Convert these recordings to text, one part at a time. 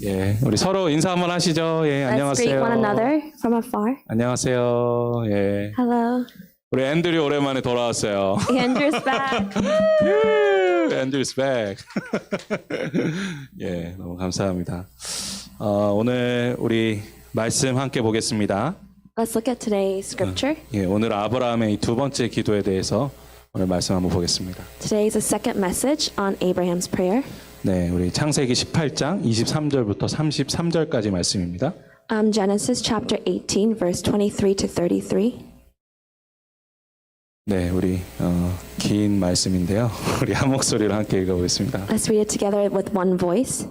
예, 우리 서로 인사 한번 하시죠. 예, Let's greet 안녕하세요. one another from afar. 안녕하세요. 예, Hello. 우리 앤드류 오랜만에 돌아왔어요. Andrew's back. 앤드류's back. 예, 너무 감사합니다. 오늘 우리 말씀 함께 보겠습니다. Let's look at today's scripture. 예, 오늘 아브라함의 이 두 번째 기도에 대해서 오늘 말씀 한번 보겠습니다. Today is the second message on Abraham's prayer. 네, 우리 창세기 18장 23절부터 33절까지 말씀입니다. Genesis chapter 18, verse 23 to 33. 네, 우리 긴 말씀인데요. 우리 한 목소리로 함께 읽어보겠습니다. Let's read it together with one voice.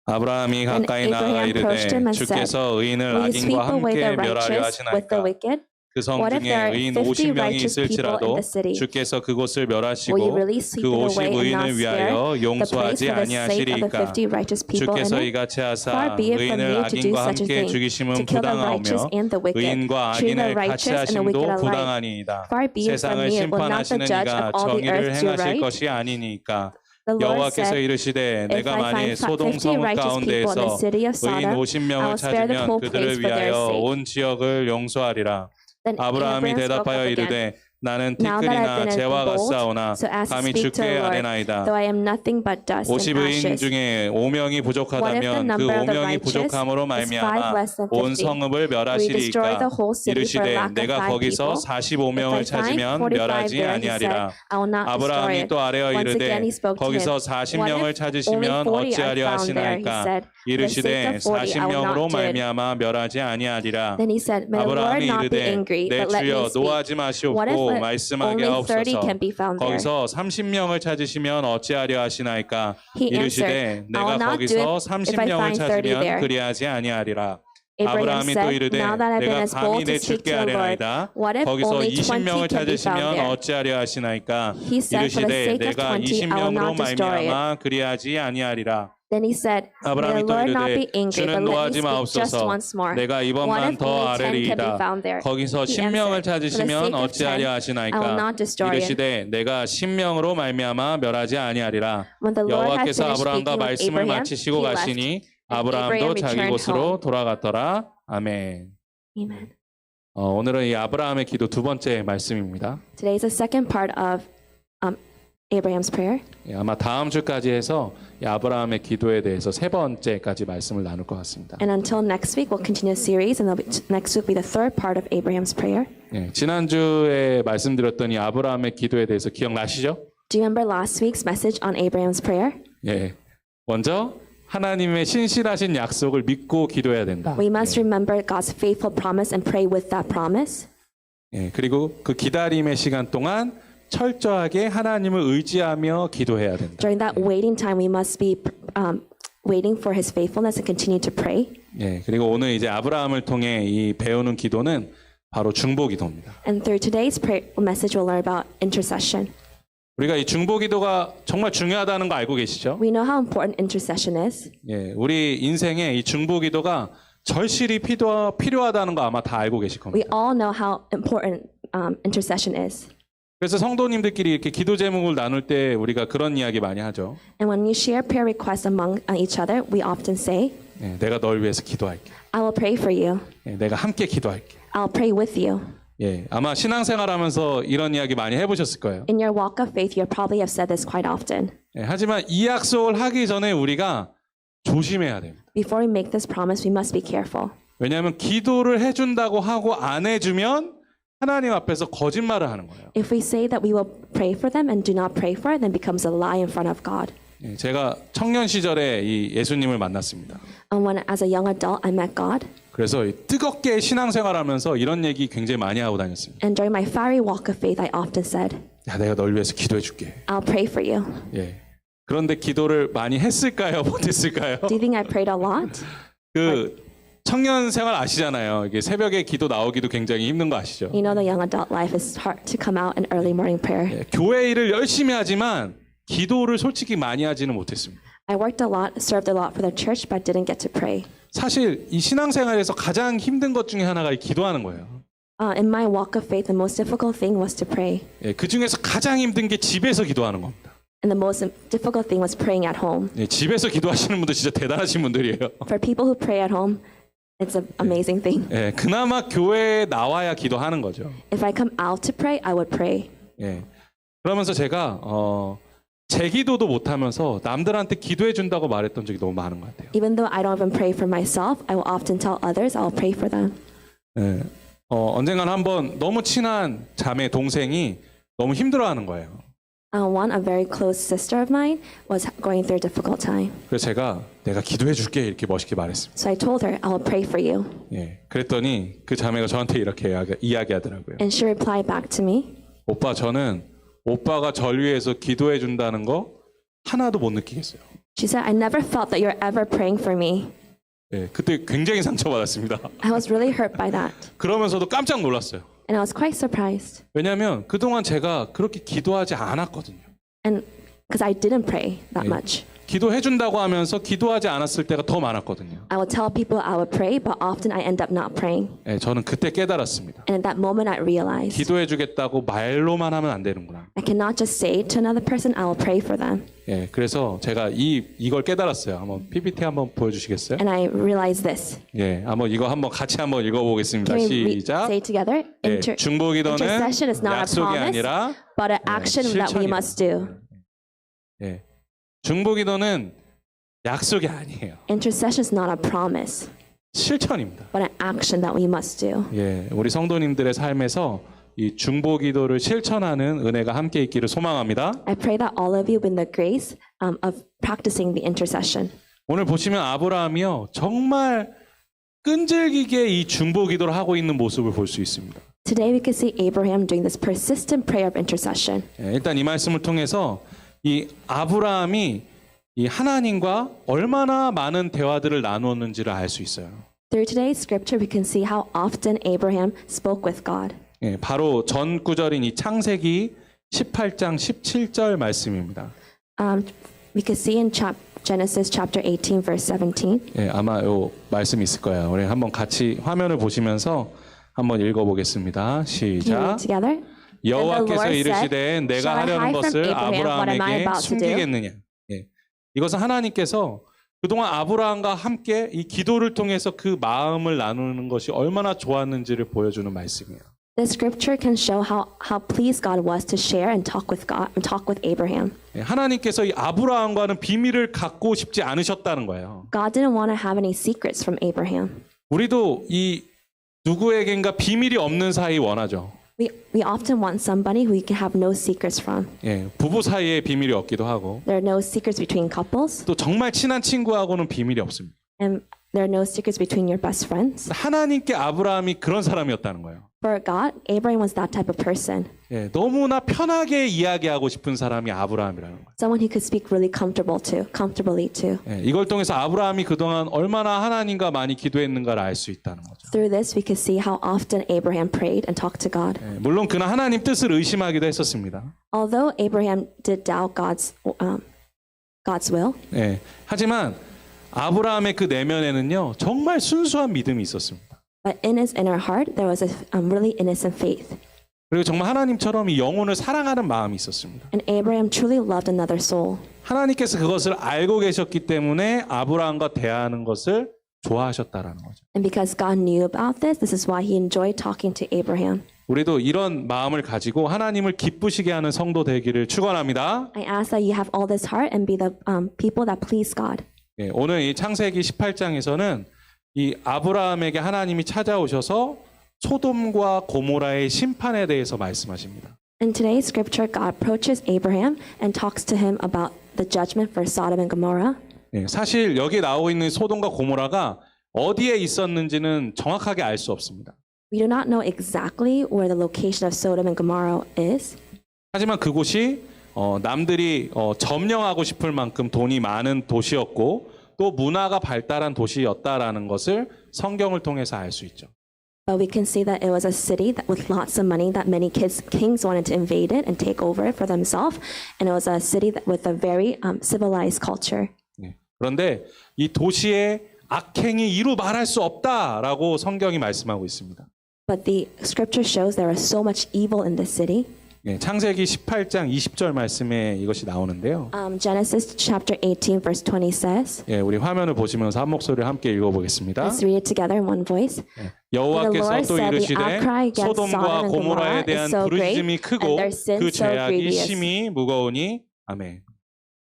아브라함이 가까이 나아가 Abraham approached him 이르되 and said, 주께서 의인을 Will you sweep 악인과 away 함께 the 멸하려 righteous with the 하시나이까 wicked? 그 성 What if there 중에 are 의인 50 50명이 righteous people in 있을지라도 the city? 주께서 그곳을 Will you 멸하시고 really sweep 그 it 50 away and not 의인을 spare 위하여 the place 용서하지 for the sake of the 아니하시리이까 50 righteous people in 주께서 it? 이같이 하사 Far be it from 의인을 you to do 악인과 such a 함께 thing, to 죽이심은 kill the righteous 부당하오며 and the wicked, 의인과 treat the 악인을 같이 righteous and the 하심도 wicked alike. 부당하니이다. Far be it from 세상을 me, will not the 심판하시는 judge 이가 of all the 정의를 earth do 행하실 right? 것이 아니니까 The Lord 여호와께서 said, 이르시되 If 내가 I 만일 find 소동 50 성읍 righteous people in the 가운데에서 city of 의인 Sodom, I 50명을 will spare the 찾으면 whole 그들을 place for their 위하여 sake. 온 지역을 용서하리라. Then 아브라함이 Abraham spoke 대답하여 up again. 이르되 나는 Now that I've 티끌이나 been 재와 bold, 같사오나 so as to 감히 speak to 죽게 the Lord, 아뢰나이다. though I am nothing but dust and 50의인 ashes. 중에 5명이 What if the 부족하다면 그 number of the 5명이 righteous 부족함으로 is 5 말미암아 less than 온 50? 성읍을 We destroy 멸하시리이까 the whole city for 이르시되 lack of 내가 5 거기서 people. If I 45명을 find 찾으면 45 멸하지 there, he said, 아니하리라. I will not destroy 아브라함이 it. 또 아뢰어 Once 이르되 again he spoke to him. 거기서 What 40명을 if only 찾으시면 40 are 어찌하려 found there? He 하시나이까 said, For the 이르시되 sake of 40 I will 40명으로 not do it. 말미암아 멸하지 아니하리라. Then he said, May the Lord 아브라함이 not be 이르되 angry, 내 but let me 주여 speak. 노하지 What if 마시옵고 말씀하게 only 30 하옵소서. can be found there? 거기서 30명을 찾으시면 어찌하려 하시나이까 He 이르시되 answered, I 내가 will not do 거기서 it if I 30명을 find 30 찾으면 there. 그리하지 아니하리라. Abraham 아브라함이 또 said, 이르되 Now that I've been 내가 as 감히 bold to 내 speak 주께 to the Lord, 아뢰나이다. what if 거기서 only 20 20명을 can be found 찾으시면 there? 어찌하려 하시나이까 He said, For the 이르시되 sake of 내가 20 I will 20명으로 not destroy it. 말미암아 그리하지 아니하리라. Then he said, May 아브라함이 the 또 Lord not be 이르되 angry, 주는 but let me 노하지 speak just 마옵소서. once more. 내가 What 이번만 if 더 only 10 can be 아뢰리이다. found there? 거기서 He 10명을 answered, For the 찾으시면 sake of 10 어찌하려 I will 하시나이까 not destroy it. 이르시되 내가 10명으로 말미암아 멸하지 아니하리라. When the Lord had 여호와께서 finished 아브라함과 speaking with 말씀을 Abraham, 마치시고 he left. 가시니 And 아브라함도 Abraham 자기 returned 곳으로 home. 돌아갔더라. 아멘. Amen. 오늘은 이 아브라함의 기도 두 번째 말씀입니다. Today is the second part of Abraham's prayer. 예, 아마 다음 주까지 해서 이 아브라함의 기도에 대해서 세 번째까지 말씀을 나눌 것 같습니다. And until next week, we'll continue the series, and next week will be the third part of Abraham's prayer. 예, 지난주에 말씀드렸던 이 아브라함의 기도에 대해서 기억나시죠? Do you remember last week's message on Abraham's prayer? 예, 먼저 하나님의 신실하신 약속을 믿고 기도해야 된다. We must remember God's faithful promise and pray with that promise. 예, 그리고 그 기다림의 시간 동안 철저하게 하나님을 의지하며 기도해야 된다. During that waiting time, we must be waiting for His faithfulness and continue to pray. 예, 그리고 오늘 이제 아브라함을 통해 이 배우는 기도는 바로 중보 기도입니다. And through today's prayer message, we'll learn about intercession. 우리가 이 중보 기도가 정말 중요하다는 거 알고 계시죠? We know how important intercession is. 예, 우리 인생에 이 중보 기도가 절실히 필요하다는 거 아마 다 알고 계실 We 겁니다. all know how important intercession is. 그래서 성도님들끼리 이렇게 기도 제목을 나눌 때 우리가 그런 이야기 많이 하죠. And when we share prayer requests among each other, we often say, 예, 내가 널 위해서 기도할게. I will pray for you. 예, 내가 함께 기도할게. I'll pray with you. 예, 아마 신앙생활하면서 이런 이야기 많이 해보셨을 거예요. In your walk of faith, you probably have said this quite often. 예, 하지만 이 약속을 하기 전에 우리가 조심해야 됩니다. Before we make this promise, we must be careful. 왜냐하면 기도를 해준다고 하고 안 해주면 하나님 앞에서 거짓말을 하는 거예요. If we say that we will pray for them and do not pray for it, then it becomes a lie in front of God. 예, 제가 청년 시절에 이 예수님을 만났습니다. And when, as a young adult, I met God. 그래서 뜨겁게 신앙생활하면서 이런 얘기 굉장히 많이 하고 다녔습니다. And during my fiery walk of faith, I often said, 야, 내가 널 위해서 기도해줄게. I'll pray for you. 예. 그런데 기도를 많이 했을까요? 못했을까요? Do you think I prayed a lot? 그 청년 생활 아시잖아요. 이게 새벽에 기도 나오기도 굉장히 힘든 거 아시죠? You know the young adult life is hard to come out in early morning prayer. 예, 교회 일을 열심히 하지만 기도를 솔직히 많이 하지는 못했습니다. I worked a lot, served a lot for the church, but didn't get to pray. 사실 이 신앙생활에서 가장 힘든 것 중에 하나가 이 기도하는 거예요. In my walk of faith, the most difficult thing was to pray. 예, 그 중에서 가장 힘든 게 집에서 기도하는 겁니다. And the most difficult thing was praying at home. 예, 집에서 기도하시는 분들 진짜 대단하신 분들이에요. For people who pray at home, it's an amazing thing. 예, 그나마 교회에 나와야 기도하는 거죠. If I come out to pray, I would pray. 예. 그러면서 제가 제 기도도 못하면서 남들한테 기도해 준다고 말했던 적이 너무 많은 것 같아요. Even though I don't even pray for myself, I will often tell others I'll pray for them. 예. 언젠가는 한번 너무 친한 자매 동생이 너무 힘들어하는 거예요. One, a very close sister of mine, was going through a difficult time. 그래서 제가 내가 기도해 줄게 이렇게 멋있게 말했습니다. So I told her, I will pray for you. 예. 그랬더니 그 자매가 저한테 이렇게 이야기하더라고요. And she replied back to me, 오빠 저는 오빠가 절 위해서 기도해 준다는 거 하나도 못 느끼겠어요. she said, I never felt that you're ever praying for me. 예. 그때 굉장히 상처받았습니다. I was really hurt by that. 그러면서도 깜짝 놀랐어요. And I was quite surprised. 왜냐하면 그동안 제가 그렇게 기도하지 않았거든요. And because I didn't pray that much. 기도해 준다고 하면서 기도하지 않았을 때가 더 많았거든요. I would tell people I would pray, but often I end up not praying. 예, 저는 그때 깨달았습니다. And at that moment I realized 기도해 주겠다고 말로만 하면 안 되는구나. I cannot just say to another person, I will pray for them. 예, 그래서 제가 이걸 깨달았어요. 한번 PPT 한번 보여주시겠어요? And I realized this. 예, 이거 한번 같이 한번 읽어보겠습니다. Can we 시작. say together? 예, 중보기도는 Intercession is not a 약속이 promise, 아니라 but an action that we 실천이다. must do. 예, 중보기도는 약속이 아니에요. Intercession is not a promise, 실천입니다. but an action that we must do. 예, 우리 성도님들의 삶에서 이 중보기도를 실천하는 은혜가 함께 있기를 소망합니다. I pray that all of you win the grace of practicing the intercession. 오늘 보시면 아브라함이요 정말 끈질기게 이 중보기도를 하고 있는 모습을 볼 수 있습니다. Today we can see Abraham doing this persistent prayer of intercession. 예, 일단 이 말씀을 통해서 이 아브라함이 이 하나님과 얼마나 많은 대화들을 나누었는지를 알 수 있어요. Through today's scripture, we can see how often Abraham spoke with God. 예, 바로 전 구절인 이 창세기 18장 17절 말씀입니다. We can see in Genesis chapter 18, verse 17. 예, 아마 요 말씀 있을 거예요. 우리 한번 같이 화면을 보시면서 한번 읽어보겠습니다. Can we 시작. read together? 여호와께서 And the Lord 이르시되 said, 내가 Shall I 하려는 hide from 것을 Abraham what am I 아브라함에게 about to do? 숨기겠느냐. 예. 이것은 하나님께서 그동안 아브라함과 함께 이 기도를 통해서 그 마음을 나누는 것이 얼마나 좋았는지를 보여주는 말씀이에요. The scripture can show how pleased God was to share and talk with God and talk with Abraham. 예, 하나님께서 이 아브라함과는 비밀을 갖고 싶지 않으셨다는 거예요. God didn't want to have any secrets from Abraham. 우리도 이 누구에겐가 비밀이 없는 사이 원하죠. We often want somebody who we can have no secrets from. 예, 부부 사이에 비밀이 없기도 하고 There are no secrets between couples, 또 정말 친한 친구하고는 비밀이 없습니다. and there are no secrets between your best friends. 하나님께 아브라함이 그런 사람이었다는 거예요. For God, Abraham was that type of person. 예, 너무나 편하게 이야기하고 싶은 사람이 아브라함이라는 거예요. Someone he could speak really comfortably to. 예, 이걸 통해서 아브라함이 그동안 얼마나 하나님과 많이 기도했는가를 알 수 있다는 거죠. Through this, we could see how often Abraham prayed and talked to God. 예, 물론 그는 하나님 뜻을 의심하기도 했었습니다. Although Abraham did doubt God's will, 예, 하지만 아브라함의 그 내면에는요 정말 순수한 믿음이 있었습니다. but in his inner heart, there was a really innocent faith. 그리고 정말 하나님처럼 이 영혼을 사랑하는 마음이 있었습니다. And Abraham truly loved another soul. 하나님께서 그것을 알고 계셨기 때문에 아브라함과 대화하는 것을 좋아하셨다라는 거죠. And because God knew about this is why he enjoyed talking to Abraham. 우리도 이런 마음을 가지고 하나님을 기쁘시게 하는 성도 되기를 축원합니다. I ask that you have all this heart and be the people that please God. 예, 오늘 이 창세기 18장에서는 이 아브라함에게 하나님이 찾아오셔서 소돔과 고모라의 심판에 대해서 말씀하십니다. In today's scripture, God approaches Abraham and talks to him about the judgment for Sodom and Gomorrah. 예, 사실 여기 나오고 있는 소돔과 고모라가 어디에 있었는지는 정확하게 알 수 없습니다. We do not know exactly where the location of Sodom and Gomorrah is, 하지만 그곳이 남들이 점령하고 싶을 만큼 돈이 많은 도시였고 또 문화가 발달한 도시였다라는 것을 성경을 통해서 알 수 있죠. but we can see that it was a city with lots of money that many kings wanted to invade it and take over it for themselves, and it was a city with a very civilized culture. 예, 그런데 이 도시의 악행이 이루 말할 수 없다라고 성경이 말씀하고 있습니다. But the scripture shows there was so much evil in this city. 예, 창세기 18장 20절 말씀에 이것이 나오는데요. Genesis chapter 18, verse 20 says, 예, 우리 화면을 보시면서 한 목소리를 함께 읽어보겠습니다. let's read it together in one voice. 여호와께서 And the Lord 또 said, The 이르시되 outcry against 소돔과 Sodom and 고모라에 Gomorrah 대한 is so 부르짖음이 great, 크고 and their sin 그 so 죄악이 grievous. 심히 무거우니 아멘.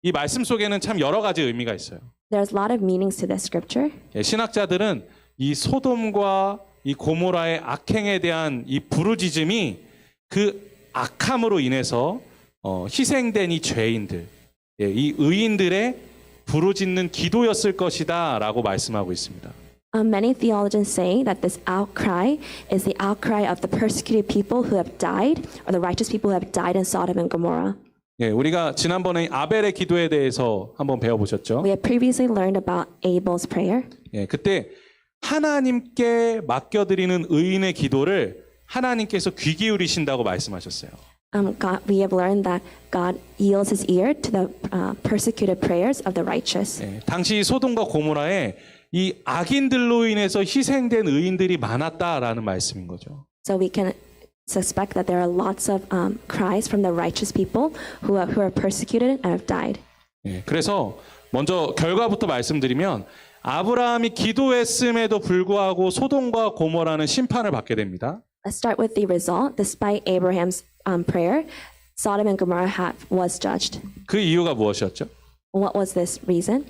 이 말씀 속에는 참 여러 가지 의미가 있어요. There's a lot of meanings to this scripture. 예, 신학자들은 이 소돔과 이 고모라의 악행에 대한 이 부르짖음이 그 악함으로 인해서 희생된 이 죄인들, 예, 이 의인들의 부르짖는 기도였을 것이다라고 말씀하고 있습니다. Many theologians say that this outcry is the outcry of the persecuted people who have died, or the righteous people who have died in Sodom and Gomorrah. 예, 우리가 지난번에 아벨의 기도에 대해서 한번 배워보셨죠? We had previously learned about Abel's prayer. 예, 그때 하나님께 맡겨드리는 의인의 기도를 하나님께서 귀 기울이신다고 말씀하셨어요. We have learned that God yields his ear to the persecuted prayers of the righteous. 예, 당시 소돔과 고모라에 이 악인들로 인해서 희생된 의인들이 많았다라는 말씀인 거죠. So we can suspect that there are lots of cries from the righteous people who are persecuted and have died. 예, 그래서 먼저 결과부터 말씀드리면 아브라함이 기도했음에도 불구하고 소돔과 고모라는 심판을 받게 됩니다. Let's start with the result. Despite Abraham's prayer, Sodom and Gomorrah was judged. 그 이유가 무엇이었죠? What was this reason?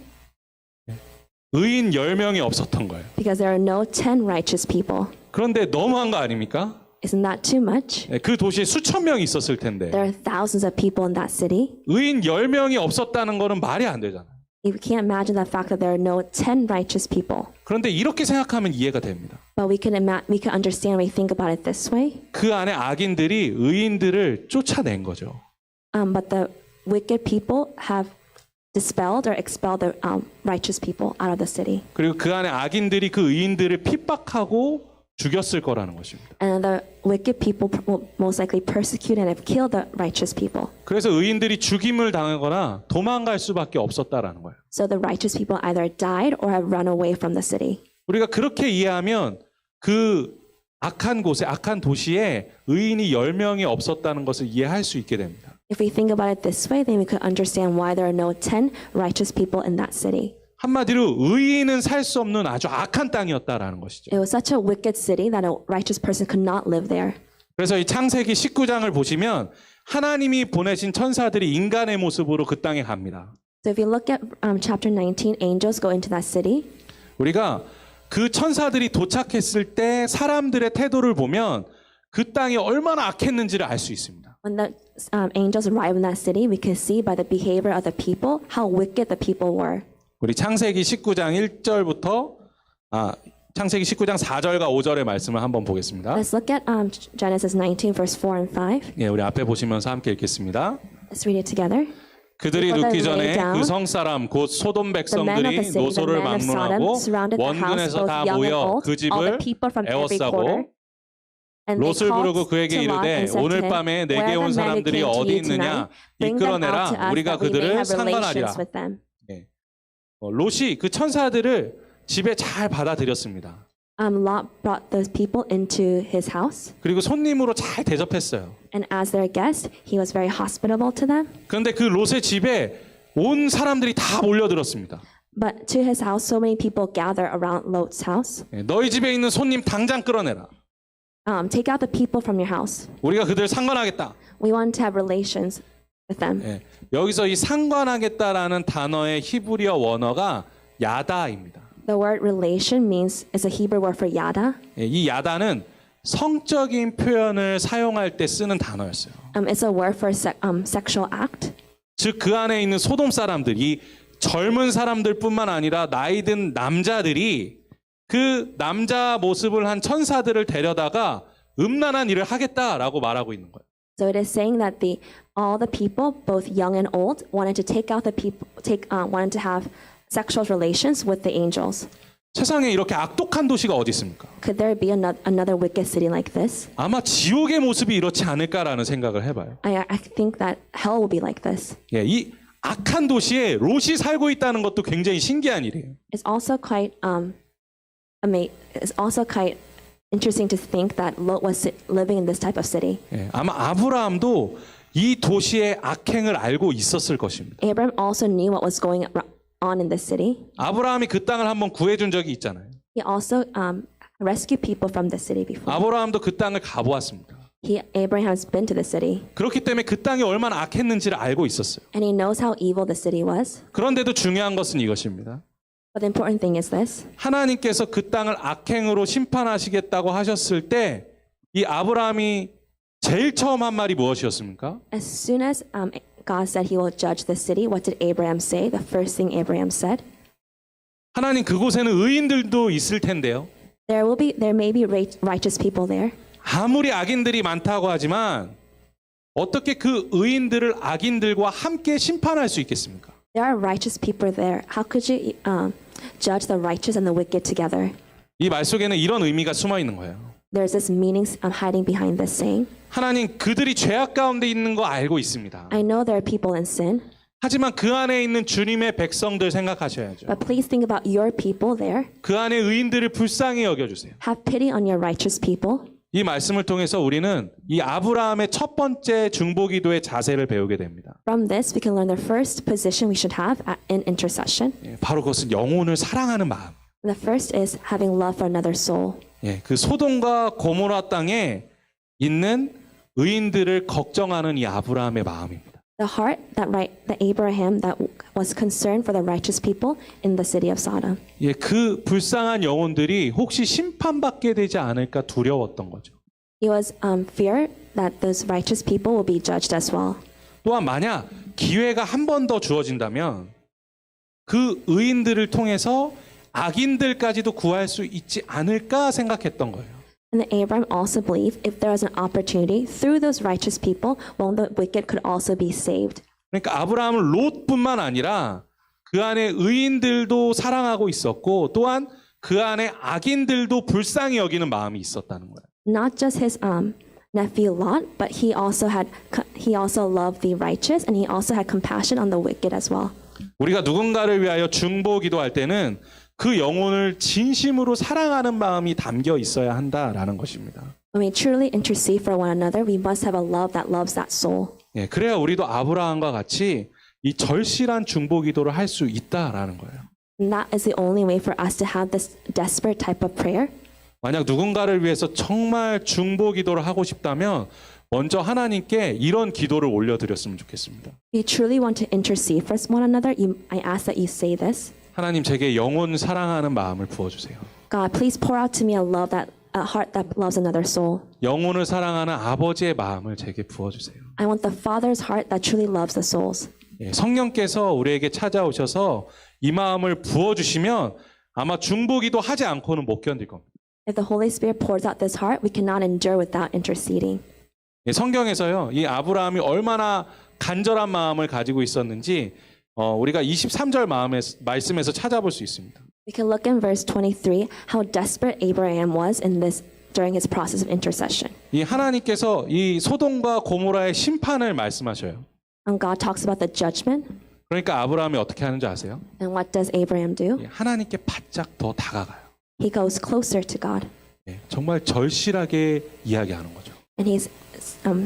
의인 10명이 없었던 거예요. Because there are no 10 righteous people. 그런데 너무한 거 아닙니까? Isn't that too much? 예, 그 도시에 수천 명이 있었을 텐데 There are thousands of people in that city. 의인 10명이 없었다는 거는 말이 안 되잖아요. You can't imagine the fact that there are no 10 righteous people. 그런데 이렇게 생각하면 이해가 됩니다. But we can understand when we think about it this way. 그 안에 악인들이 의인들을 쫓아낸 거죠. But the wicked people have dispelled or expelled the righteous people out of the city. 그리고 그 안에 악인들이 그 의인들을 핍박하고 죽였을 거라는 것입니다. And the wicked people will most likely persecute and have killed the righteous people. 그래서 의인들이 죽임을 당하거나 도망갈 수밖에 없었다라는 거예요. So the righteous people either died or have run away from the city. 우리가 그렇게 이해하면 그 악한 곳에 악한 도시에 의인이 10명이 없었다는 것을 이해할 수 있게 됩니다. If we think about it this way, then we could understand why there are no 10 righteous people in that city. 한마디로 의인은 살 수 없는 아주 악한 땅이었다라는 것이죠. It was such a wicked city that a righteous person could not live there. 그래서 이 창세기 19장을 보시면 하나님이 보내신 천사들이 인간의 모습으로 그 땅에 갑니다. So if you look at chapter 19, angels go into that city. 우리가 그 천사들이 도착했을 때 사람들의 태도를 보면 그 땅이 얼마나 악했는지를 알 수 있습니다. When the angels arrive in that city, we can see by the behavior of the people how wicked the people were. 우리 창세기 19장 1절부터 창세기 19장 4절과 5절의 말씀을 한번 보겠습니다. Let's look at Genesis 19, verse 4 and 5. 예, 우리 앞에 보시면서 함께 읽겠습니다. Let's read it together. 그들이 Before 눕기 they 전에 lay down, 그 성사람 곧 소돔 The men of the 백성들이 city, the 노소를 men of Sodom, 막론하고 surrounded the house, 원근에서 both 다 young and 모여 old, 그 all the 집을 people from every quarter. 에워싸고 And they 롯을 부르고 called 그에게 to Lot 이르되 and said to 오늘 him, 밤에 내게 Where 온 the men who 사람들이 came to 어디 you 있느냐 tonight, bring them out 이끌어내라 to us 우리가 that we may 그들을 have relations 상관하리라. with them. 롯이 그 천사들을 집에 잘 받아들였습니다. Lot brought those people into his house, 그리고 손님으로 잘 대접했어요. and as their guest, he was very hospitable to them. 그런데 그 롯의 집에 온 사람들이 다 몰려들었습니다. But to his house, so many people gather around Lot's house. 너희 집에 있는 손님 당장 끌어내라. Take out the people from your house. 우리가 그들을 상관하겠다. We want to have relations with them. 예, 여기서 이 상관하겠다라는 단어의 히브리어 원어가 야다입니다. The word relation is a Hebrew word for yada. 예, 이 야다는 성적인 표현을 사용할 때 쓰는 단어였어요. It's a word for sexual act. 즉 그 안에 있는 소돔 사람들, 이 젊은 사람들뿐만 아니라 나이 든 남자들이 그 남자 모습을 한 천사들을 데려다가 음란한 일을 하겠다라고 말하고 있는 거예요. So it is saying that all the people, both young and old, wanted to take out the people, wanted to have sexual relations with the angels. 세상에 이렇게 악독한 도시가 어디 있습니까? Could there be another wicked city like this? 아마 지옥의 모습이 이렇지 않을까라는 생각을 해봐요. I think that hell will be like this. 예, 이 악한 도시에 롯이 살고 있다는 것도 굉장히 신기한 일이에요. It's also quite interesting to think that Lot was living in this type of city. 예, 아마 아브라함도 이 도시의 악행을 알고 있었을 것입니다. Abraham also knew what was going on in this city. 아브라함이 그 땅을 한번 구해준 적이 있잖아요. He also rescued people from the city before. 아브라함도 그 땅을 가보았습니다. Abraham has been to the city, 그렇기 때문에 그 땅이 얼마나 악했는지를 알고 있었어요. and he knows how evil the city was. 그런데도 중요한 것은 이것입니다. But the important thing is this. 하나님께서 그 땅을 악행으로 심판하시겠다고 하셨을 때 이 아브라함이 제일 처음 한 말이 무엇이었습니까? As soon as God said he will judge the city, what did Abraham say? The first thing Abraham said, 하나님 그곳에는 의인들도 있을 텐데요. there may be righteous people there. 아무리 악인들이 많다고 하지만 어떻게 그 의인들을 악인들과 함께 심판할 수 있겠습니까? There are righteous people there. How could you judge the righteous and the wicked together? 이 말 속에는 이런 의미가 숨어 있는 거예요. There's this meaning hiding behind this saying. 하나님 그들이 죄악 가운데 있는 거 알고 있습니다. I know there are people in sin, 하지만 그 안에 있는 주님의 백성들 생각하셔야죠. but please think about your people there. 그 안에 의인들을 불쌍히 여겨주세요. Have pity on your righteous people. 이 말씀을 통해서 우리는 이 아브라함의 첫 번째 중보기도의 자세를 배우게 됩니다. From this, we can learn the first position we should have in intercession. 예, 바로 그것은 영혼을 사랑하는 마음. The first is having love for another soul. 예, 그 소돔과 고모라 땅에 있는 의인들을 걱정하는 이 아브라함의 마음입니다. The heart that Abraham that was concerned for the righteous people in the city of Sodom. 예, 그 불쌍한 영혼들이 혹시 심판받게 되지 않을까 두려웠던 거죠. He was fear that those righteous people will be judged as well. 또한 만약 기회가 한 번 더 주어진다면 그 의인들을 통해서 악인들까지도 구할 수 있지 않을까 생각했던 거예요. And Abraham also believed if there was an opportunity through those righteous people, well, the wicked could also be saved. 그러니까 아브라함은 롯뿐만 아니라 그 안에 의인들도 사랑하고 있었고 또한 그 안에 악인들도 불쌍히 여기는 마음이 있었다는 거예요. Not just his nephew Lot, but he also loved the righteous, and he also had compassion on the wicked as well. 우리가 누군가를 위하여 중보기도할 때는 그 영혼을 진심으로 사랑하는 마음이 담겨 있어야 한다라는 것입니다. When we truly intercede for one another, we must have a love that loves that soul. 예, 그래야 우리도 아브라함과 같이 이 절실한 중보기도를 할 수 있다라는 거예요. And that is the only way for us to have this desperate type of prayer. 만약 누군가를 위해서 정말 중보기도를 하고 싶다면 먼저 하나님께 이런 기도를 올려드렸으면 좋겠습니다. If you truly want to intercede for one another, I ask that you say this. 하나님 제게 영혼 사랑하는 마음을 부어주세요. God, please pour out to me a heart that loves another soul. 영혼을 사랑하는 아버지의 마음을 제게 부어주세요. I want the Father's heart that truly loves the souls. 예, 성령께서 우리에게 찾아오셔서 이 마음을 부어주시면 아마 중보기도 하지 않고는 못 견딜 겁니다. If the Holy Spirit pours out this heart, we cannot endure without interceding. 예, 성경에서요, 이 아브라함이 얼마나 간절한 마음을 가지고 있었는지 우리가 23절 말씀에서 찾아볼 수 있습니다. We can look in verse 23 how desperate Abraham was during his process of intercession. 이 하나님께서 이 소돔과 고모라의 심판을 말씀하셔요. And God talks about the judgment. 그러니까 아브라함이 어떻게 하는지 아세요? And what does Abraham do? 예, 하나님께 바짝 더 다가가요. He goes closer to God. 예, 정말 절실하게 이야기하는 거죠. And he's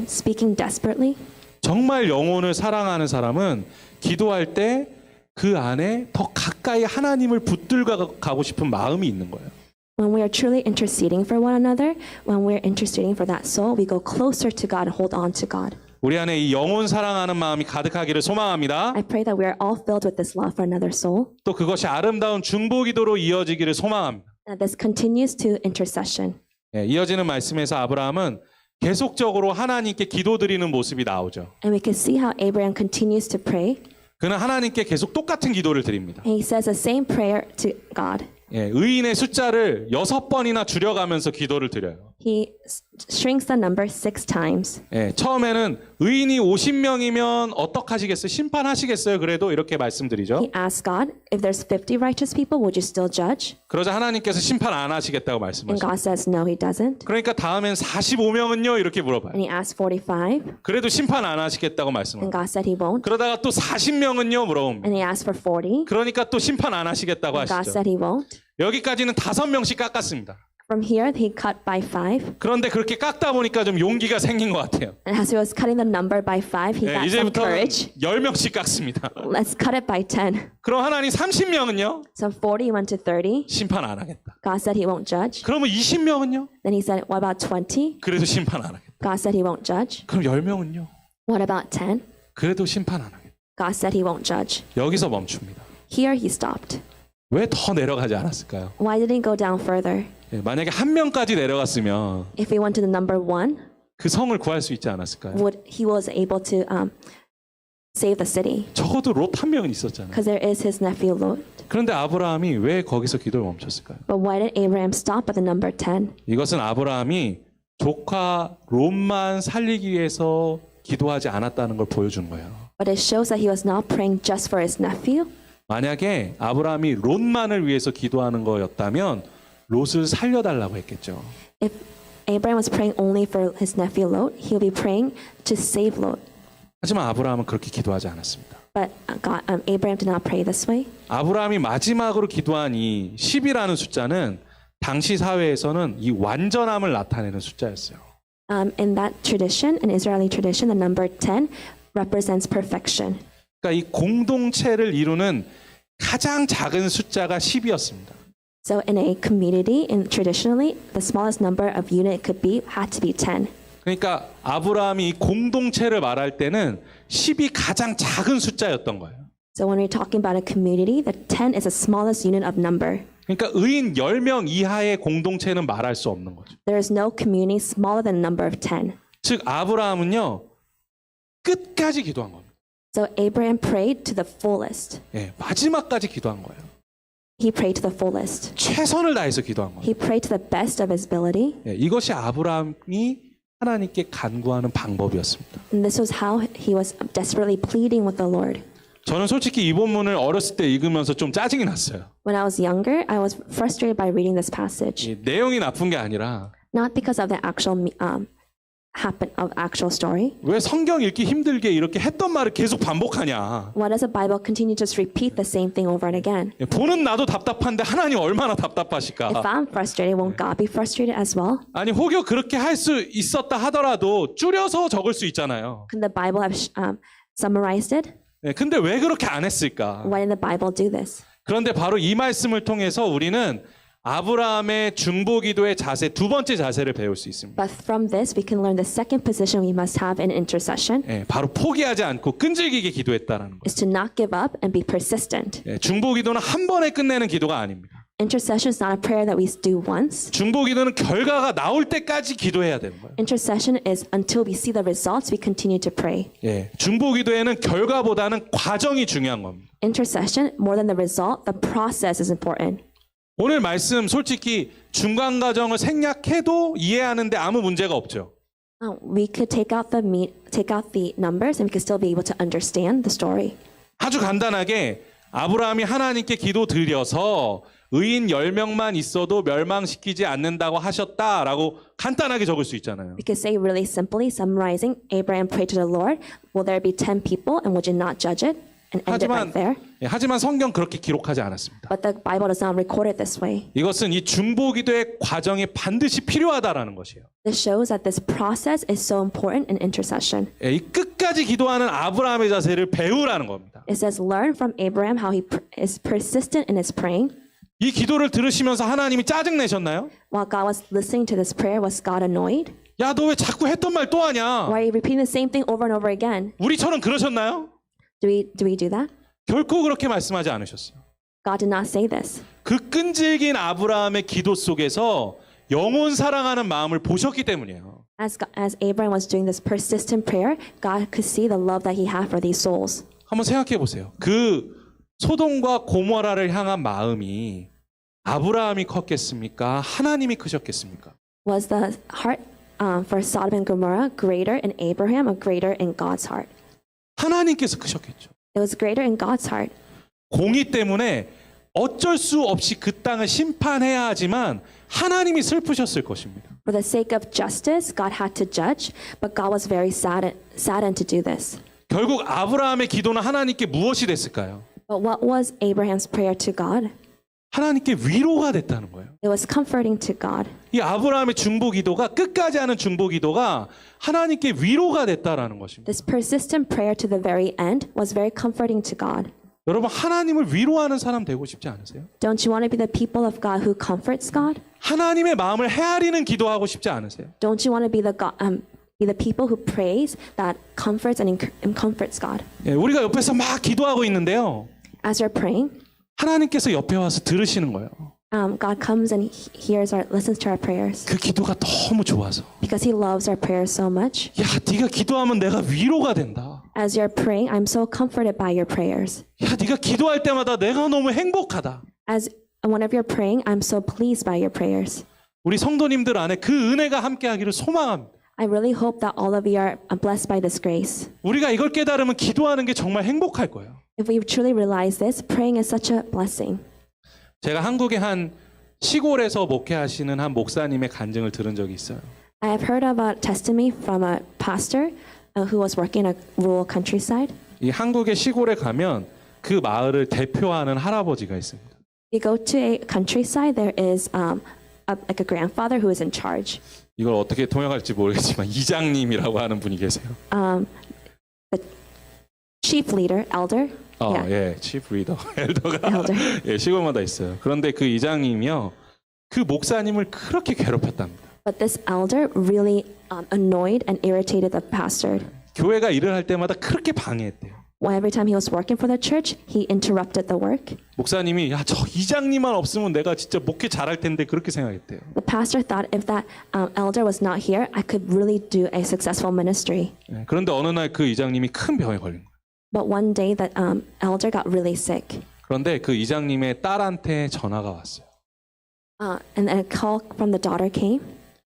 speaking desperately. 정말 영혼을 사랑하는 사람은 기도할 때 그 안에 더 가까이 하나님을 붙들고 가고 싶은 마음이 있는 거예요. When we are truly interceding for one another, when we're interceding for that soul, we go closer to God and hold on to God. 우리 안에 이 영혼 사랑하는 마음이 가득하기를 소망합니다. I pray that we are all filled with this love for another soul, 또 그것이 아름다운 중보기도로 이어지기를 소망합니다. and that this continues to intercession. 예, 이어지는 말씀에서 아브라함은 계속적으로 하나님께 기도드리는 모습이 나오죠. And we can see how Abraham continues to pray. 그는 하나님께 계속 똑같은 기도를 드립니다. And he says the same prayer to God. 예, 의인의 숫자를 6번이나 줄여가면서 기도를 드려요. He shrinks the number 6 times. 예, 처음에는 의인이 50명이면 어떡하시겠어요? 심판하시겠어요? 그래도 이렇게 말씀드리죠. He asks God, if there's 50 righteous people, would you still judge? 그러자 하나님께서 심판 안 하시겠다고 And 말씀하시죠. God says, no, he doesn't. 그러니까 다음엔 45명은요? 이렇게 물어봐요. And he asks 45, 그래도 심판 안 하시겠다고 and 말씀합니다. God said he won't. 그러다가 또 40명은요? 물어봅니다. And he asks for 40, 그러니까 또 심판 안 하시겠다고 and God 하시죠. said he won't. 여기까지는 5명씩 깎았습니다. From here, he cut by 5. 그런데 그렇게 깎다 보니까 좀 용기가 생긴 것 같아요. And as he was cutting the number by 5, he got some 이제부터 courage. 10명씩 깎습니다. Let's cut it by 10. 그럼 하나님 30명은요? So 40 went to 30. 심판 안 하겠다. God said he won't judge. 그러면 20명은요? Then he said, what about 20? 그래도 심판 안 하겠다. God said he won't judge. 그럼 10명은요? What about 10? 그래도 심판 안 하겠다. God said he won't judge. 여기서 멈춥니다. Here he stopped. 왜 더 내려가지 않았을까요? Why didn't he go down further? 만약에 한 명까지 내려갔으면 If he went to the number 1, 그 성을 구할 수 있지 않았을까요? he was able to save the city. 적어도 롯 한 명은 있었잖아요. Because there is his nephew Lot. 그런데 아브라함이 왜 거기서 기도를 멈췄을까요? But why did Abraham stop at the number 10? 이것은 아브라함이 조카 롯만 살리기 위해서 기도하지 않았다는 걸 보여주는 거예요. But it shows that he was not praying just for his nephew. 만약에 아브라함이 롯만을 위해서 기도하는 거였다면 롯을 살려달라고 했겠죠. If Abraham was praying only for his nephew Lot, he would be praying to save Lot. 하지만 아브라함은 그렇게 기도하지 않았습니다. But Abraham did not pray this way. 아브라함이 마지막으로 기도한 이 10이라는 숫자는 당시 사회에서는 이 완전함을 나타내는 숫자였어요. In that tradition, in Israeli tradition, the number 10 represents perfection. 그러니까 이 공동체를 이루는 가장 작은 숫자가 10이었습니다. So in a community, traditionally, the smallest number of unit could be had to be 10. 그러니까 아브라함이 이 공동체를 말할 때는 10이 가장 작은 숫자였던 거예요. So when we're talking about a community, the 10 is the smallest unit of number. 그러니까 의인 10명 이하의 공동체는 말할 수 없는 거죠. There is no community smaller than the number of 10. 즉 아브라함은요 끝까지 기도한 겁니다. So Abraham prayed to the fullest. 예, 마지막까지 기도한 거예요. He prayed to the fullest. 최선을 다해서 기도한 거예요. He prayed to the best of his ability. 예, 이것이 아브라함이 하나님께 간구하는 방법이었습니다. And this was how he was desperately pleading with the Lord. 저는 솔직히 이 본문을 어렸을 때 읽으면서 좀 짜증이 났어요. When I was younger, I was frustrated by reading this passage. 이 내용이 나쁜 게 아니라 Not because of the actual story. 왜 성경 읽기 힘들게 이렇게 했던 말을 계속 반복하냐. Why does the Bible continue to just repeat the same thing over and again? 예, 보는 나도 답답한데 하나님 얼마나 답답하실까. If I'm frustrated, won't God be frustrated as well? 아니 혹여 그렇게 할 수 있었다 하더라도 줄여서 적을 수 있잖아요. Can the Bible have summarized it? 예, 근데 왜 그렇게 안 했을까? Why didn't the Bible do this? 그런데 바로 이 말씀을 통해서 우리는 아브라함의 중보기도의 자세, 두 번째 자세를 배울 수 있습니다. But from this, we can learn the second position we must have in intercession 예, 바로 포기하지 않고 끈질기게 기도했다라는 거예요. is to not give up and be persistent. 예, 중보기도는 한 번에 끝내는 기도가 아닙니다. Intercession is not a prayer that we do once. 중보기도는 결과가 나올 때까지 기도해야 되는 거예요. Intercession is until we see the results, we continue to pray. 예, 중보기도에는 결과보다는 과정이 중요한 겁니다. Intercession, more than the result, the process is important. 오늘 말씀 솔직히 중간 과정을 생략해도 이해하는데 아무 문제가 없죠. We could take out the numbers, and we could still be able to understand the story. 아주 간단하게 아브라함이 하나님께 기도 드려서 의인 10명만 있어도 멸망시키지 않는다고 하셨다라고 간단하게 적을 수 있잖아요. We could say really simply, summarizing, Abraham prayed to the Lord, will there be 10 people, and would you not judge it? And end it right there. 하지만 성경 그렇게 기록하지 않았습니다. But the Bible does not record it this way. 이것은 이 중보기도의 과정이 반드시 필요하다라는 것이에요. This shows that this process is so important in intercession. 예, 이 끝까지 기도하는 아브라함의 자세를 배우라는 겁니다. It says, learn from Abraham how he is persistent in his praying. 이 기도를 들으시면서 하나님이 짜증 내셨나요? While God was listening to this prayer, was God annoyed? 야, 너 왜 자꾸 했던 말 또 하냐? Why are you repeating the same thing over and over again? 우리처럼 그러셨나요? Do we do that? 결코 그렇게 말씀하지 않으셨어요. God did not say this. 그 끈질긴 아브라함의 기도 속에서 영혼 사랑하는 마음을 보셨기 때문이에요. As Abraham was doing this persistent prayer, God could see the love that he had for these souls. 한번 생각해 보세요. 그 소돔과 고모라를 향한 마음이 아브라함이 컸겠습니까? 하나님이 크셨겠습니까? Was the heart for Sodom and Gomorrah greater in Abraham or greater in God's heart? 하나님께서 크셨겠죠. It was greater in God's heart. 공의 때문에 어쩔 수 없이 그 땅을 심판해야 하지만 하나님이 슬프셨을 것입니다. For the sake of justice, God had to judge, but God was very saddened to do this. 결국 아브라함의 기도는 하나님께 무엇이 됐을까요? But what was Abraham's prayer to God? 하나님께 위로가 됐다는 거예요. It was comforting to God. 이 아브라함의 중보 기도가 끝까지 하는 중보 기도가 하나님께 위로가 됐다라는 것입니다. This persistent prayer to the very end was very comforting to God. 여러분 하나님을 위로하는 사람 되고 싶지 않으세요? Don't you want to be the people of God who comforts God? 하나님의 마음을 헤아리는 기도하고 싶지 않으세요? Don't you want to be the people who prays that comforts and comforts God? 예, 우리가 옆에서 막 기도하고 있는데요. As you're praying, 하나님께서 옆에 와서 들으시는 거예요. God comes and listens to our prayers 그 기도가 너무 좋아서. because He loves our prayers so much. 야, 네가 기도하면 내가 위로가 된다. As you're praying, I'm so comforted by your prayers. 야, 네가 기도할 때마다 내가 너무 행복하다. As whenever you're praying, I'm so pleased by your prayers. 우리 성도님들 안에 그 은혜가 함께하기를 소망합니다. I really hope that all of you are blessed by this grace. 우리가 이걸 깨달으면 기도하는 게 정말 행복할 거예요. If we truly realize this, praying is such a blessing. 제가 한국의 한 시골에서 목회하시는 한 목사님의 간증을 들은 적이 있어요. I have heard of a testimony from a pastor who was working in a rural countryside. 이 한국의 시골에 가면 그 마을을 대표하는 할아버지가 있습니다. You go to a countryside, there is like a grandfather who is in charge. 이걸 어떻게 통역할지 모르겠지만 이장님이라고 하는 분이 계세요. The chief leader, elder. Yeah. 예, chief leader, 엘더가 Elder. 예, 시골마다 있어요. 그런데 그 이장님이요, 그 목사님을 그렇게 괴롭혔답니다. But this elder really annoyed and irritated the pastor. 교회가 일을 할 때마다 그렇게 방해했대요. Every time he was working for the church, he interrupted the work. 목사님이 야, 저 이장님만 없으면 내가 진짜 목회 잘할 텐데 그렇게 생각했대요. The pastor thought if that elder was not here, I could really do a successful ministry. 예, 그런데 어느 날 그 이장님이 큰 병에 걸린 거예요. But one day that elder got really sick. 그런데 그 이장님의 딸한테 전화가 왔어요. And a call from the daughter came.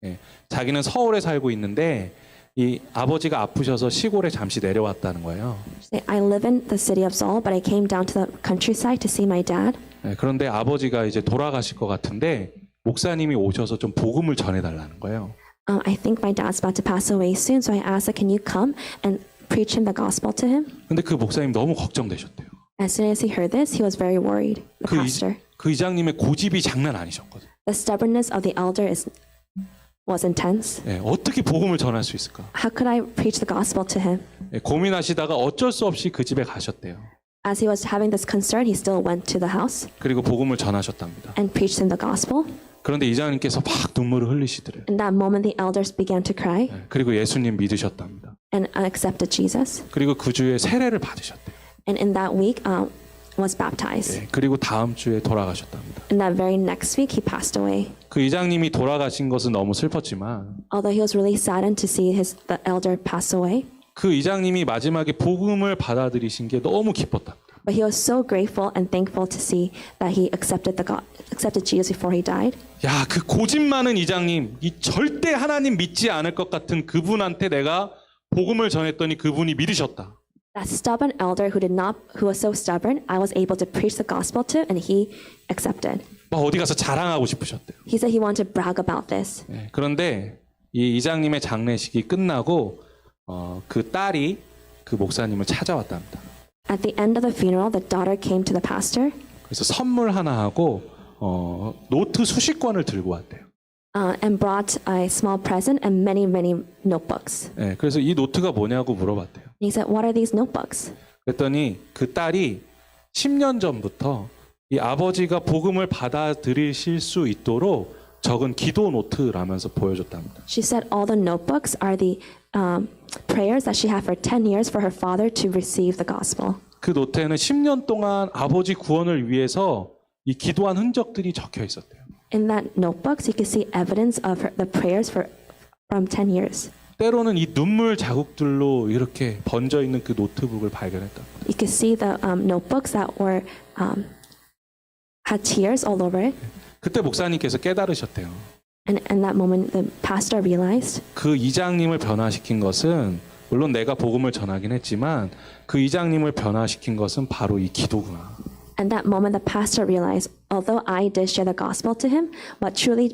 예, 자기는 서울에 살고 있는데 이 아버지가 아프셔서 시골에 잠시 내려왔다는 거예요. She said, I live in the city of Seoul, but I came down to the countryside to see my dad. 예, 그런데 아버지가 이제 돌아가실 것 같은데 목사님이 오셔서 좀 복음을 전해달라는 거예요. I think my dad's about to pass away soon, so I asked, can you come and preach him the gospel to him? 근데 그 목사님 너무 걱정되셨대요. As soon as he heard this, he was very worried. The pastor. 그 이장님의 고집이 장난 아니셨거든요. The stubbornness of the elder was intense. 예, 어떻게 복음을 전할 수 있을까? How could I preach the gospel to him? 예, 고민하시다가 어쩔 수 없이 그 집에 가셨대요. As he was having this concern, he still went to the house 그리고 복음을 전하셨답니다. and preached him the gospel. 그런데 이장님께서 막 눈물을 흘리시더래요. In that moment, the elders began to cry 예, 그리고 예수님 믿으셨답니다. and accepted Jesus. 그리고 그 주에 세례를 받으셨대요. And in that week, was baptized. 예, 그리고 다음 주에 돌아가셨답니다. And that very next week, he passed away. 그 이장님이 돌아가신 것은 너무 슬펐지만 Although he was really saddened to see the elder pass away, 그 이장님이 마지막에 복음을 받아들이신 게 너무 기뻤답니다. but he was so grateful and thankful to see that he accepted Jesus before he died. 야, 그 고집 많은 이장님, 이 절대 하나님 믿지 않을 것 같은 그분한테 내가 복음을 전했더니 그분이 믿으셨다. That stubborn elder who was so stubborn, I was able to preach the gospel to, and he accepted. 막 어디 가서 자랑하고 싶으셨대요. He said he wanted to brag about this. 예, 그런데 이 이장님의 장례식이 끝나고 그 딸이 그 목사님을 찾아왔답니다. At the end of the funeral, the daughter came to the pastor 그래서 선물 하나 하고 노트 수십 권을 들고 왔대요. and brought a small present and many notebooks. 예, 그래서 이 노트가 뭐냐고 물어봤대요. And he said, "What are these notebooks?" 그랬더니 그 딸이 10년 전부터 이 아버지가 복음을 받아들이실 수 있도록 적은 기도 노트라면서 보여줬답니다. She said all the notebooks are the prayers that she had for 10 years for her father to receive the gospel. 그 노트에는 10년 동안 아버지 구원을 위해서 이 기도한 흔적들이 적혀 있었대요. In that notebooks, you can see evidence of the prayers from 10 years. 때로는 이 눈물 자국들로 이렇게 번져 있는 그 노트북을 발견했다. You can see the notebooks that had tears all over it. 그때 목사님께서 깨달으셨대요. And in that moment, the pastor realized 그 이장님을 변화시킨 것은 물론 내가 복음을 전하긴 했지만 그 이장님을 변화시킨 것은 바로 이 기도구나. at that moment, the pastor realized, although I did share the gospel to him, what truly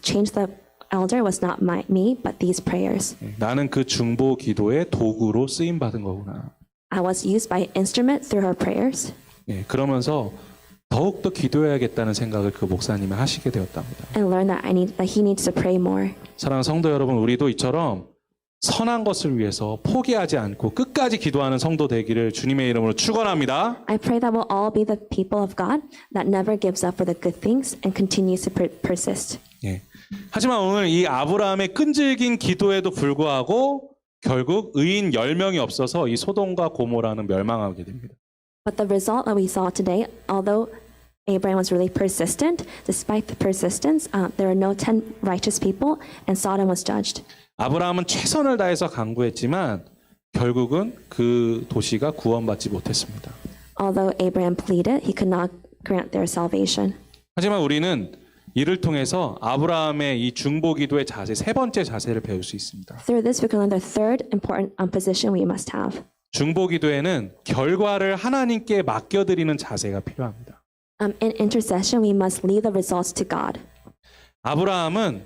changed the elder was not me, but these prayers. 나는 그 중보 기도의 도구로 쓰임 받은 거구나. I was used by instrument through her prayers. 예, 그러면서 더욱더 기도해야겠다는 생각을 그 목사님이 하시게 되었답니다. and learn that he needs to pray more. 사랑하는 성도 여러분, 우리도 이처럼 선한 것을 위해서 포기하지 않고 끝까지 기도하는 성도 되기를 주님의 이름으로 축원합니다. I pray that we'll all be the people of God that never gives up for the good things and continues to persist. 예. 하지만 오늘 이 아브라함의 끈질긴 기도에도 불구하고 결국 의인 10명이 없어서 이 소돔과 고모라는 멸망하게 됩니다. But the result that we saw today, although Abraham was really persistent, despite the persistence, there were no 10 righteous people, and Sodom was judged. 아브라함은 최선을 다해서 강구했지만 결국은 그 도시가 구원받지 못했습니다. Although Abraham pleaded, he could not grant their salvation. 하지만 우리는 이를 통해서 아브라함의 이 중보기도의 자세, 세 번째 자세를 배울 수 있습니다. Through this, we can learn the third important position we must have. 중보기도에는 결과를 하나님께 맡겨드리는 자세가 필요합니다. In intercession, we must leave the results to God. 아브라함은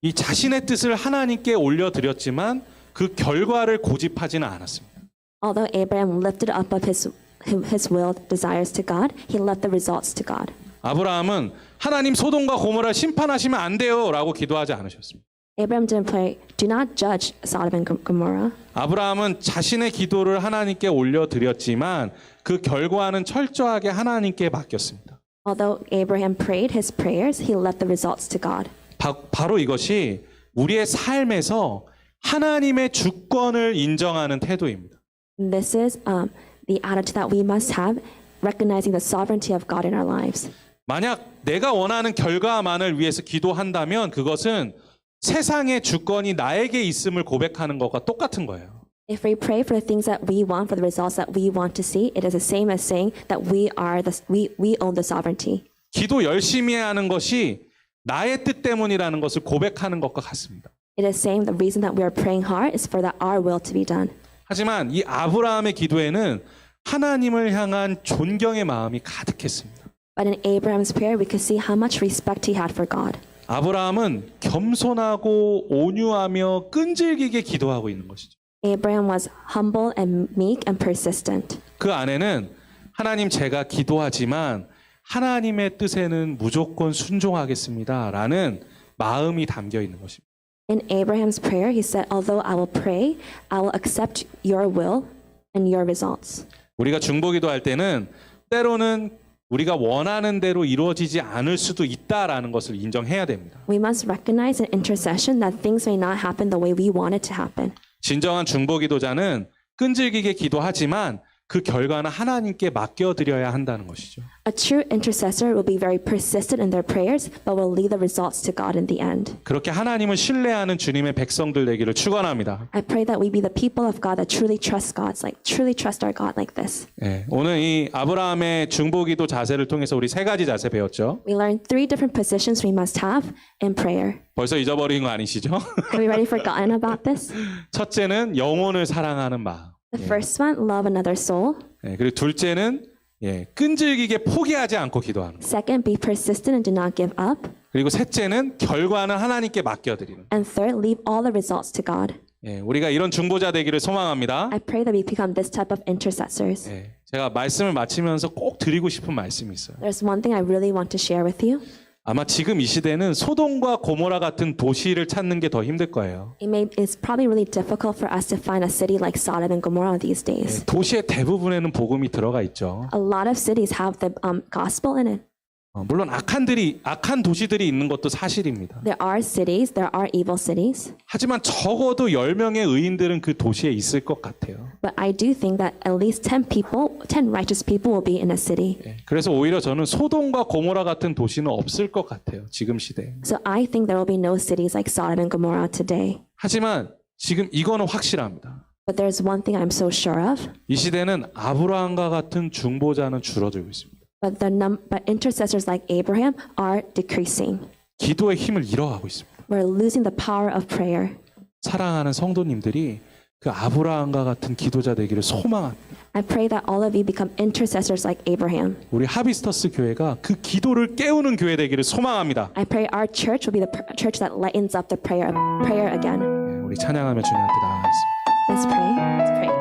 이 자신의 뜻을 하나님께 올려드렸지만 그 결과를 고집하지는 않았습니다. Although Abraham lifted up of his will desires to God, he left the results to God. 아브라함은 하나님 소돔과 고모라 심판하시면 안 돼요라고 기도하지 않으셨습니다. Abraham didn't pray, do not judge Sodom and Gomorrah. 아브라함은 자신의 기도를 하나님께 올려드렸지만 그 결과는 철저하게 하나님께 맡겼습니다. Although Abraham prayed his prayers, he left the results to God. 바로 이것이 우리의 삶에서 하나님의 주권을 인정하는 태도입니다. This is the attitude that we must have, recognizing the sovereignty of God in our lives. 만약 내가 원하는 결과만을 위해서 기도한다면 그것은 세상의 주권이 나에게 있음을 고백하는 것과 똑같은 거예요. If we pray for the things that we want, for the results that we want to see, it is the same as saying that we own the sovereignty. 기도 열심히 하는 것이 나의 뜻 때문이라는 것을 고백하는 것과 같습니다. It is saying the reason that we are praying hard is for that our will to be done. 하지만 이 아브라함의 기도에는 하나님을 향한 존경의 마음이 가득했습니다. But in Abraham's prayer, we could see how much respect he had for God. 아브라함은 겸손하고 온유하며 끈질기게 기도하고 있는 것이죠. Abraham was humble and meek and persistent. 그 안에는 하나님 제가 기도하지만 하나님의 뜻에는 무조건 순종하겠습니다라는 마음이 담겨 있는 것입니다. In Abraham's prayer, he said, although I will pray, I will accept your will and your results. 우리가 중보기도할 때는 때로는 우리가 원하는 대로 이루어지지 않을 수도 있다라는 것을 인정해야 됩니다. We must recognize in intercession that things may not happen the way we want it to happen. 진정한 중보기도자는 끈질기게 기도하지만 그 결과는 하나님께 맡겨드려야 한다는 것이죠. A true intercessor will be very persistent in their prayers, but will leave the results to God in the end. 그렇게 하나님을 신뢰하는 주님의 백성들 되기를 축원합니다. I pray that we be the people of God that truly trust God, truly trust our God like this. 네, 오늘 이 아브라함의 중보기도 자세를 통해서 우리 세 가지 자세 배웠죠. We learned 3 different positions we must have in prayer. 벌써 잊어버린 거 아니시죠? Have we already forgotten about this? 첫째는 영혼을 사랑하는 마음. The first one, love another soul. 네, 그리고 둘째는 끈질기게 포기하지 않고 기도하는 것. Second, be persistent and do not give up. 그리고 셋째는 결과는 하나님께 맡겨드리는 것. And third, leave all the results to God. 우리가 이런 중보자 되기를 소망합니다. I pray that we become this type of intercessors. 제가 말씀을 마치면서 꼭 드리고 싶은 말씀이 있어요. There's one thing I really want to share with you. 아마 지금 이 시대는 소돔과 고모라 같은 도시를 찾는 게 더 힘들 거예요. It's probably really difficult for us to find a city like Sodom and Gomorrah these days. 도시의 대부분에는 복음이 들어가 있죠. A lot of cities have the gospel in it. 물론 악한 도시들이 있는 것도 사실입니다. There are cities, there are evil cities. 하지만 적어도 10명의 의인들은 그 도시에 있을 것 같아요. But I do think that at least 10 righteous people will be in a city. 그래서 오히려 저는 소돔과 고모라 같은 도시는 없을 것 같아요. 지금 시대에. So I think there will be no cities like Sodom and Gomorrah today. 하지만 지금 이거는 확실합니다. But there's one thing I'm so sure of. 이 시대는 아브라함과 같은 중보자는 줄어들고 있습니다. But intercessors like Abraham are decreasing. 기도의 힘을 잃어가고 있습니다. We're losing the power of prayer. 사랑하는 성도님들이 그 아브라함과 같은 기도자 되기를 소망합니다. I pray that all of you become intercessors like Abraham. 우리 하비스터스 교회가 그 기도를 깨우는 교회 되기를 소망합니다. I pray our church will be the church that lightens up the prayer again. 우리 찬양하며 주님 앞에 나아가겠습니다. Let's pray.